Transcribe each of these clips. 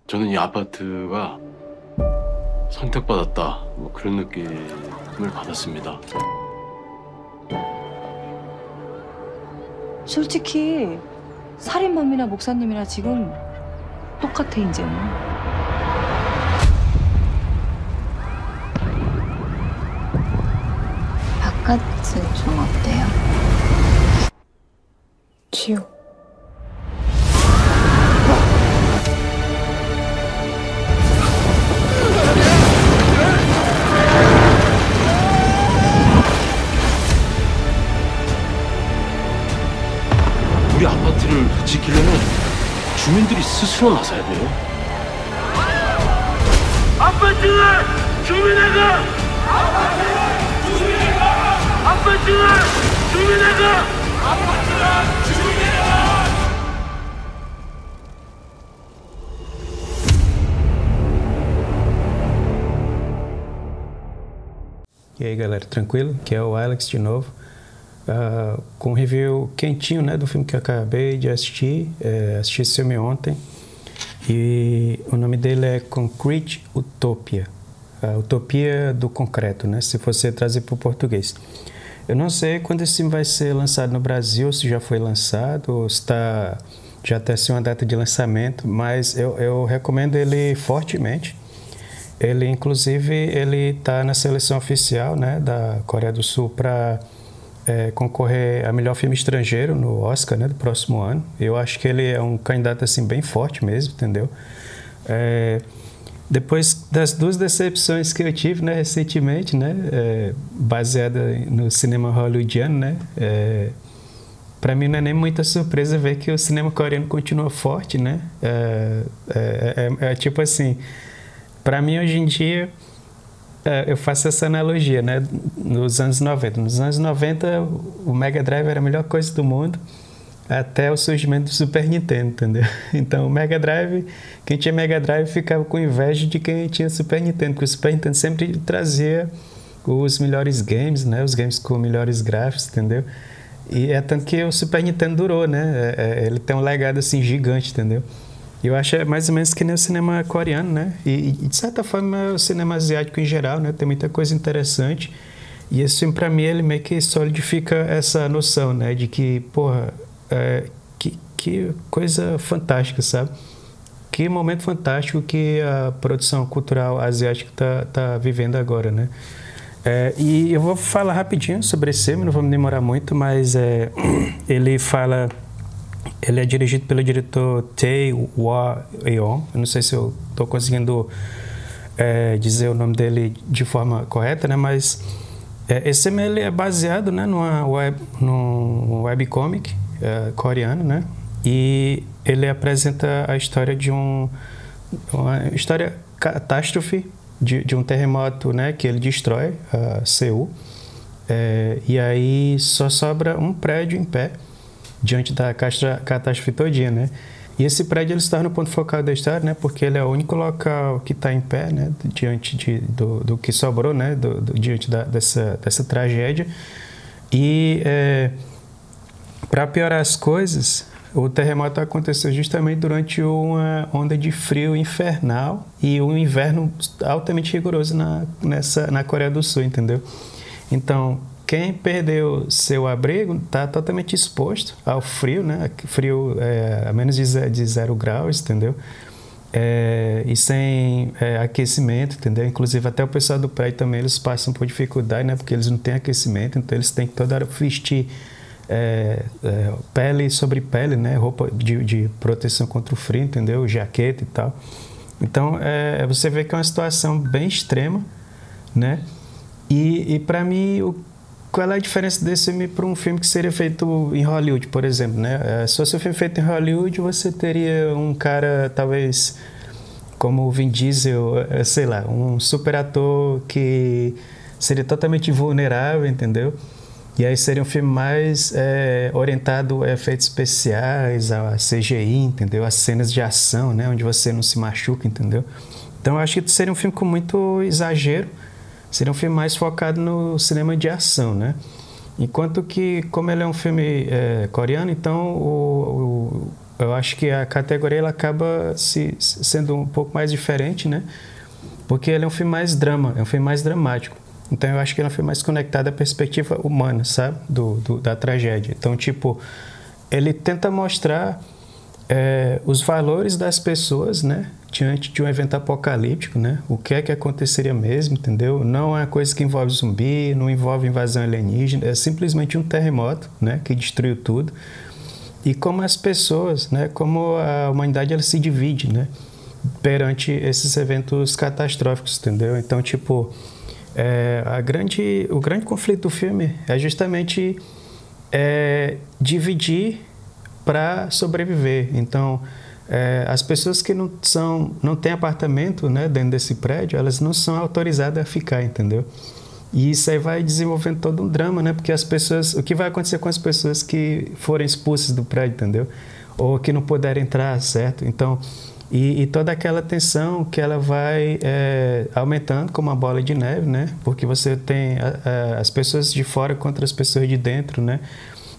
저는 이 아파트가 선택받았다, 뭐 그런 느낌을 받았습니다. 솔직히 살인범이나 목사님이나 지금 똑같아 이제는. 바깥은 좀 어때요? 지옥. 우리 아파트를 지키려면 주민들이 스스로 나서야 돼요. 아파트는 주민회가! 아파트는 주민회가! 아파트는 주민회가! 아파트는 주민회가! E aí, galera, tranquilo? Aqui é o Alex de novo, com um review quentinho, né, do filme que eu acabei de assistir. Assisti esse filme ontem e o nome dele é Concrete Utopia, a utopia do concreto, né, se fosse trazer para o português. Eu não sei quando esse filme vai ser lançado no Brasil, se já foi lançado ou se já tem assim, uma data de lançamento, mas eu recomendo ele fortemente. Ele, inclusive, ele está na seleção oficial, né, da Coreia do Sul para concorrer a melhor filme estrangeiro no Oscar, né, do próximo ano. Eu acho que ele é um candidato assim bem forte mesmo, entendeu? Depois das duas decepções que eu tive, né, recentemente, né, baseada no cinema hollywoodiano, né, para mim não é nem muita surpresa ver que o cinema coreano continua forte, né? Tipo assim. Para mim, hoje em dia, eu faço essa analogia, né? Nos anos 90. Nos anos 90, o Mega Drive era a melhor coisa do mundo, até o surgimento do Super Nintendo, entendeu? Então, o Mega Drive, quem tinha Mega Drive ficava com inveja de quem tinha Super Nintendo, porque o Super Nintendo sempre trazia os melhores games, né? Os games com melhores gráficos, entendeu? E é tanto que o Super Nintendo durou, né? Ele tem um legado, assim, gigante, entendeu? Eu acho mais ou menos que nem o cinema coreano, né? E de certa forma, o cinema asiático em geral, né? Tem muita coisa interessante. E esse filme, pra mim, ele meio que solidifica essa noção, né? De que, porra, que coisa fantástica, sabe? Que momento fantástico que a produção cultural asiática tá vivendo agora, né? E eu vou falar rapidinho sobre esse filme, não vou me demorar muito, mas ele é dirigido pelo diretor Tae Hwa-yeon. Eu não sei se eu estou conseguindo dizer o nome dele de forma correta, né? Mas esse filme ele é baseado, né, num webcomic coreano, né? E ele apresenta a história de uma história catástrofe de um terremoto, né, que ele destrói Seul. E aí só sobra um prédio em pé diante da catástrofe todinha, né? E esse prédio ele se torna o ponto focal da história, né? Porque ele é o único local que está em pé, né? Diante do que sobrou, né? Diante dessa tragédia. E para piorar as coisas, o terremoto aconteceu justamente durante uma onda de frio infernal e um inverno altamente rigoroso na Coreia do Sul, entendeu? Então, quem perdeu seu abrigo está totalmente exposto ao frio, né? Frio a menos de 0 graus, entendeu? E sem aquecimento, entendeu? Inclusive até o pessoal do prédio também, eles passam por dificuldade, né? Porque eles não têm aquecimento, então eles têm que toda hora vestir pele sobre pele, né? Roupa de proteção contra o frio, entendeu? Jaqueta e tal. Então, você vê que é uma situação bem extrema, né? E para mim, qual é a diferença desse filme para um filme que seria feito em Hollywood, por exemplo, né? Se fosse um filme feito em Hollywood, você teria um cara, talvez, como o Vin Diesel, sei lá, um super ator que seria totalmente vulnerável, entendeu? E aí seria um filme mais orientado a efeitos especiais, a CGI, entendeu? As cenas de ação, né? Onde você não se machuca, entendeu? Então, eu acho que seria um filme com muito exagero. Seria um filme mais focado no cinema de ação, né? Enquanto que, como ele é um filme coreano, então eu acho que a categoria ela acaba sendo um pouco mais diferente, né? Porque ele é um filme mais drama, é um filme mais dramático. Então eu acho que ele é um filme mais conectado à perspectiva humana, sabe? Da tragédia. Então, tipo, ele tenta mostrar os valores das pessoas, né? Diante de um evento apocalíptico, né? O que é que aconteceria mesmo, entendeu? Não é coisa que envolve zumbi, não envolve invasão alienígena, é simplesmente um terremoto, né? Que destruiu tudo. E como as pessoas, né? Como a humanidade ela se divide, né? Perante esses eventos catastróficos, entendeu? Então, tipo, o grande conflito do filme é justamente dividir para sobreviver. Então, as pessoas que não têm apartamento, né, dentro desse prédio, elas não são autorizadas a ficar, entendeu? E isso aí vai desenvolvendo todo um drama, né? Porque o que vai acontecer com as pessoas que forem expulsas do prédio, entendeu? Ou que não puderem entrar, certo? Então, e toda aquela tensão que ela vai aumentando como uma bola de neve, né? Porque você tem as pessoas de fora contra as pessoas de dentro, né?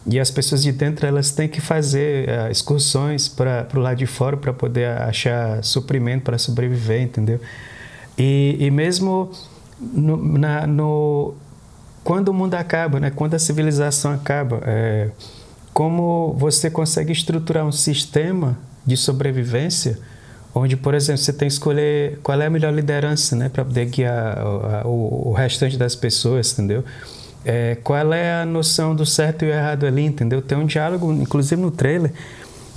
E as pessoas de dentro elas têm que fazer excursões para o lado de fora para poder achar suprimento para sobreviver, entendeu? E mesmo quando o mundo acaba, né? Quando a civilização acaba, como você consegue estruturar um sistema de sobrevivência onde, por exemplo, você tem que escolher qual é a melhor liderança, né? Para poder guiar o restante das pessoas, entendeu? Qual é a noção do certo e o errado ali, entendeu? Tem um diálogo, inclusive no trailer,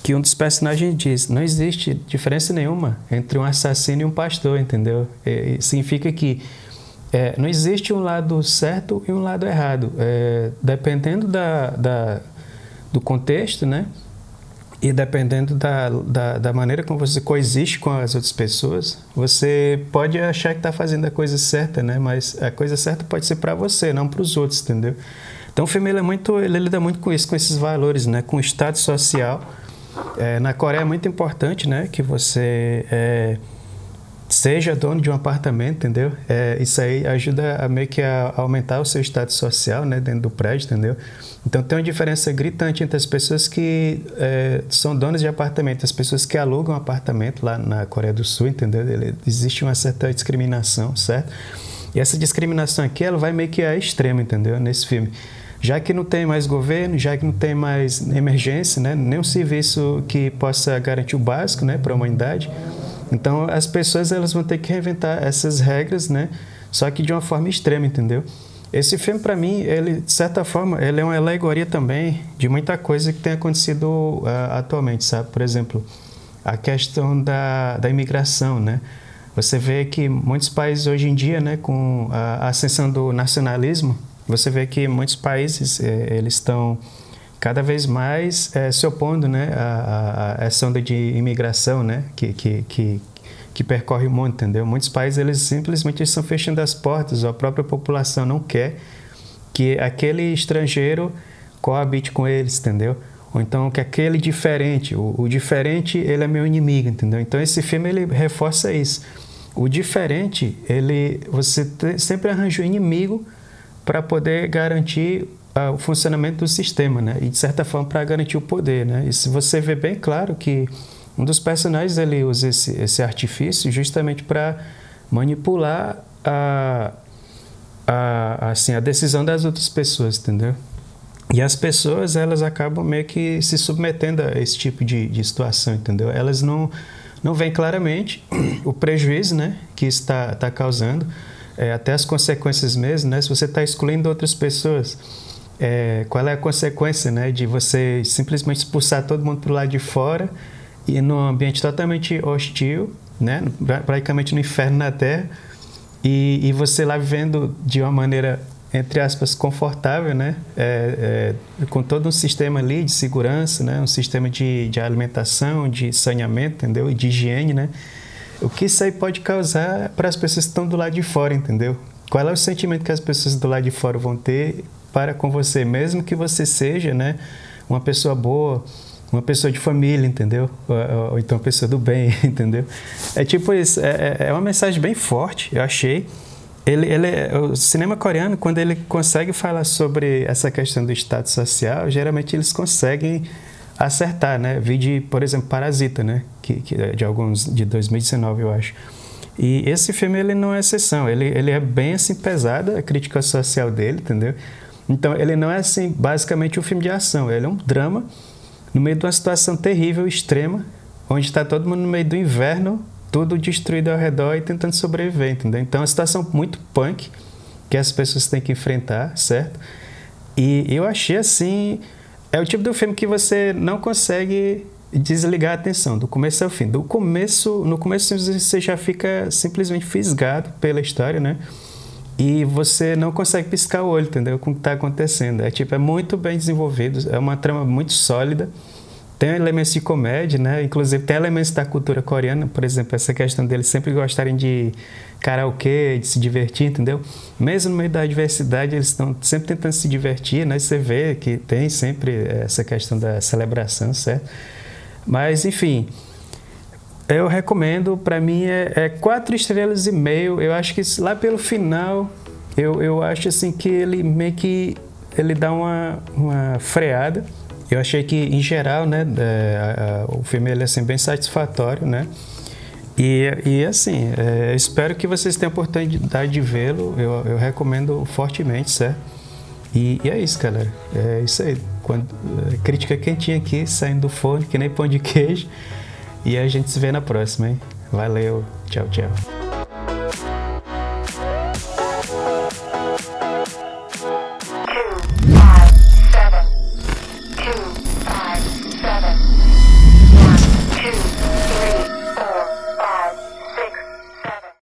que um dos personagens diz: não existe diferença nenhuma entre um assassino e um pastor, entendeu? Significa que não existe um lado certo e um lado errado. Dependendo do contexto, né? E dependendo da maneira como você coexiste com as outras pessoas, você pode achar que está fazendo a coisa certa, né? Mas a coisa certa pode ser para você, não para os outros, entendeu? Então o filme ele lida muito com isso, com esses valores, né? Com o estado social. Na Coreia é muito importante, né? Que você seja dono de um apartamento, entendeu? Isso aí ajuda a meio que a aumentar o seu status social, né? Dentro do prédio, entendeu? Então tem uma diferença gritante entre as pessoas que são donas de apartamento, as pessoas que alugam apartamento lá na Coreia do Sul, entendeu? Existe uma certa discriminação, certo? E essa discriminação aqui, ela vai meio que a extremo, entendeu? Nesse filme. Já que não tem mais governo, já que não tem mais emergência, né? Nenhum serviço que possa garantir o básico, né? Para a humanidade. Então as pessoas elas vão ter que reinventar essas regras, né? Só que de uma forma extrema, entendeu? Esse filme, para mim, ele, de certa forma, ele é uma alegoria também de muita coisa que tem acontecido atualmente, sabe? Por exemplo, a questão da imigração, né? Você vê que muitos países hoje em dia, né, com a ascensão do nacionalismo, você vê que muitos países eles estão cada vez mais se opondo, né, a essa onda de imigração, né, que percorre o mundo, entendeu? Muitos países eles simplesmente estão fechando as portas, a própria população não quer que aquele estrangeiro coabite com eles, entendeu? Ou então que aquele diferente, o diferente, ele é meu inimigo, entendeu? Então esse filme ele reforça isso. O diferente, você sempre arranja um inimigo para poder garantir o funcionamento do sistema, né? E de certa forma para garantir o poder, né? E se você vê bem claro que um dos personagens ele usa esse artifício justamente para manipular a decisão das outras pessoas, entendeu? E as pessoas elas acabam meio que se submetendo a esse tipo de situação, entendeu? Elas não veem claramente o prejuízo, né, que está causando, até as consequências mesmo, né? Se você está excluindo outras pessoas, qual é a consequência, né, de você simplesmente expulsar todo mundo para o lado de fora e num ambiente totalmente hostil, né, praticamente no inferno na Terra, e você lá vivendo de uma maneira, entre aspas, confortável, né, com todo um sistema ali de segurança, né, um sistema de alimentação, de saneamento, entendeu, e de higiene, né, o que isso aí pode causar para as pessoas que estão do lado de fora, entendeu? Qual é o sentimento que as pessoas do lado de fora vão ter para com você, mesmo que você seja, né, uma pessoa boa, uma pessoa de família, entendeu? Ou então uma pessoa do bem, entendeu? É tipo isso, é uma mensagem bem forte, eu achei. O cinema coreano, quando ele consegue falar sobre essa questão do estado social, geralmente eles conseguem acertar, né? Vi de, por exemplo, Parasita, né? Que é de 2019, eu acho. E esse filme, ele não é exceção. Ele é bem, assim, pesado, a crítica social dele, entendeu? Então, ele não é, assim, basicamente um filme de ação. Ele é um drama no meio de uma situação terrível, extrema, onde está todo mundo no meio do inverno, tudo destruído ao redor e tentando sobreviver, entendeu? Então, é uma situação muito punk que as pessoas têm que enfrentar, certo? E eu achei, assim, é o tipo de filme que você não consegue desligar a atenção, do começo ao fim. No começo você já fica simplesmente fisgado pela história, né? E você não consegue piscar o olho, entendeu? Com o que está acontecendo. É muito bem desenvolvido, é uma trama muito sólida. Tem elementos de comédia, né? Inclusive tem elementos da cultura coreana, por exemplo, essa questão deles sempre gostarem de karaokê, de se divertir, entendeu? Mesmo no meio da adversidade, eles estão sempre tentando se divertir, né? Você vê que tem sempre essa questão da celebração, certo? Mas, enfim, eu recomendo, para mim é 4,5 estrelas. Eu acho que lá pelo final, eu acho assim que ele meio que ele dá uma freada. Eu achei que, em geral, né, o filme ele é assim, bem satisfatório, né? E assim, eu espero que vocês tenham a oportunidade de vê-lo. Eu recomendo fortemente, certo? E é isso, galera. É isso aí. Crítica quentinha aqui, saindo do forno, que nem pão de queijo. E a gente se vê na próxima, hein? Valeu. Tchau, tchau.